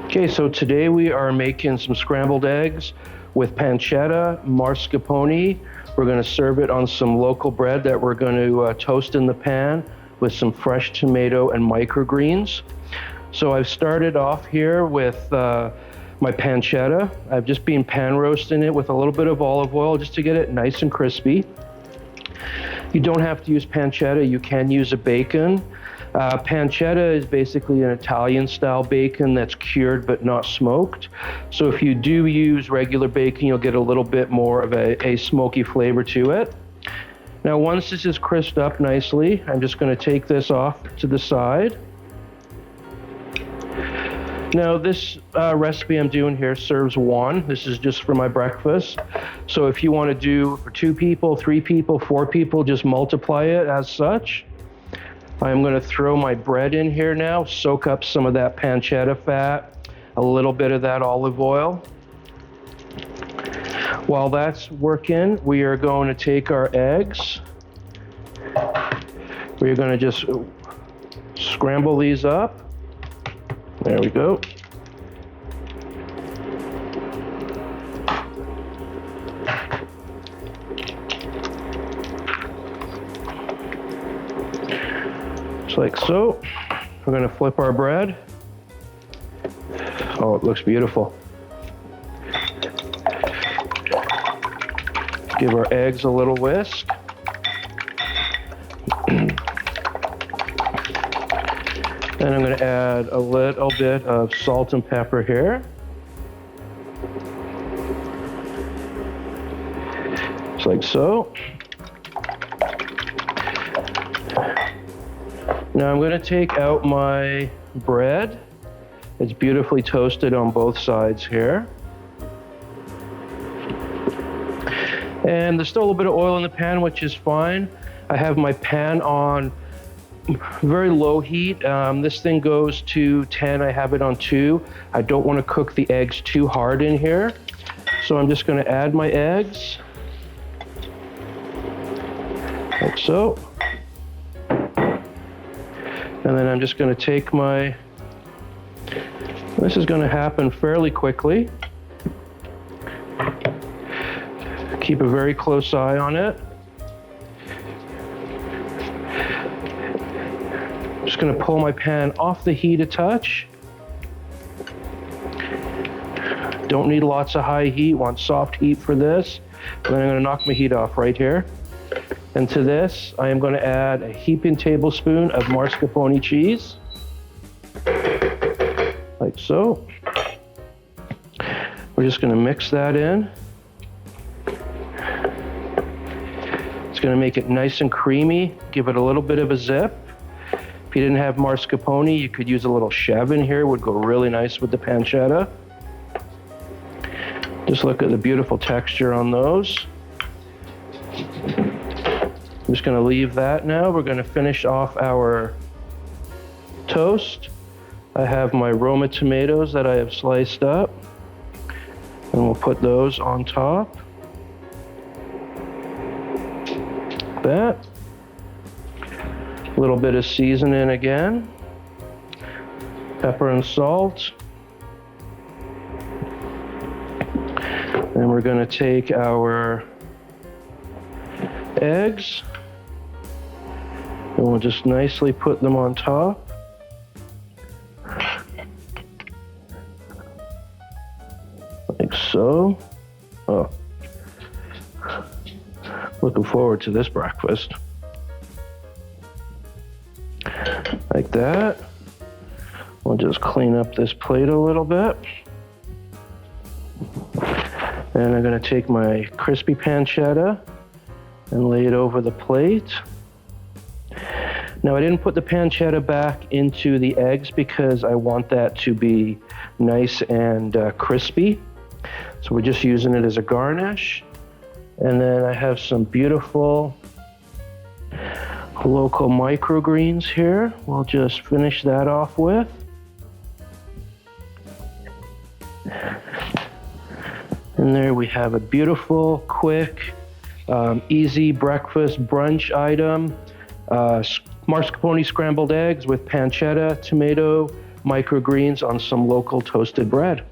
Okay, so today we are making some scrambled eggs with pancetta, mascarpone. We're going to serve it on some local bread that we're going to toast in the pan with some fresh tomato and microgreens. So I've started off here with my pancetta. I've just been pan roasting it with a little bit of olive oil just to get it nice and crispy. You don't have to use pancetta, you can use a bacon. Pancetta is basically an Italian-style bacon that's cured but not smoked. So if you do use regular bacon, you'll get a little bit more of a smoky flavor to it. Now, once this is crisped up nicely, I'm just going to take this off to the side. Now, this recipe I'm doing here serves one. This is just for my breakfast. So if you want to do for 2 people, 3 people, 4 people, just multiply it as such. I'm going to throw my bread in here now, soak up some of that pancetta fat, a little bit of that olive oil. While that's working, we are going to take our eggs. We're going to just scramble these up. There we go. Like so. We're going to flip our bread. Oh, it looks beautiful. Give our eggs a little whisk. And I'm going to add a little bit of salt and pepper here. Just like so. Now I'm going to take out my bread. It's beautifully toasted on both sides here. And there's still a little bit of oil in the pan, which is fine. I have my pan on very low heat. This thing goes to 10. I have it on 2. I don't want to cook the eggs too hard in here. So I'm just going to add my eggs. Like so. And then I'm just going to take my, this is going to happen fairly quickly. Keep a very close eye on it. Just going to pull my pan off the heat a touch. Don't need lots of high heat, want soft heat for this. And then I'm going to knock my heat off right here. And to this, I am going to add a heaping tablespoon of mascarpone cheese, like so. We're just going to mix that in. It's going to make it nice and creamy, give it a little bit of a zip. If you didn't have mascarpone, you could use a little chev in here, it would go really nice with the pancetta. Just look at the beautiful texture on those. I'm just going to leave that now. We're going to finish off our toast. I have my Roma tomatoes that I have sliced up, and we'll put those on top. That. A little bit of seasoning again. Pepper and salt. Then we're going to take our eggs. And we'll just nicely put them on top. Like so. Oh. Looking forward to this breakfast. Like that. We'll just clean up this plate a little bit. And I'm going to take my crispy pancetta and lay it over the plate. Now, I didn't put the pancetta back into the eggs because I want that to be nice and crispy. So we're just using it as a garnish. And then I have some beautiful local microgreens here. We'll just finish that off with. And there we have a beautiful, quick, easy breakfast brunch item. Mascarpone scrambled eggs with pancetta, tomato, microgreens on some local toasted bread.